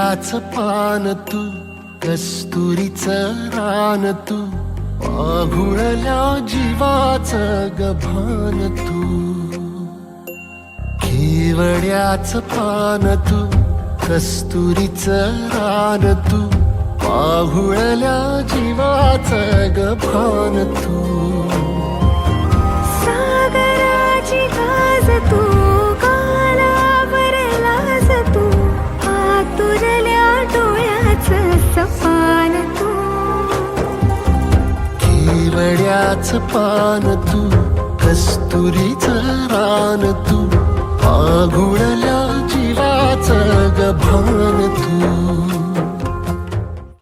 केवड्याच पान तू, कस्तुरीचं रान तू, आघुळल्या जीवाचं गभान तू. केवड्याच पान तू, कस्तुरीचं रान तू, आघुळल्या जीवाचं गभान तू. सागराची गाज तू, कालावरलास तू, आतुरल्या डोळ्याचं सपान तू. केवड्याच पान तू, कस्तुरीचं रान तू, आघुळल्या जीवाचं गभान तू.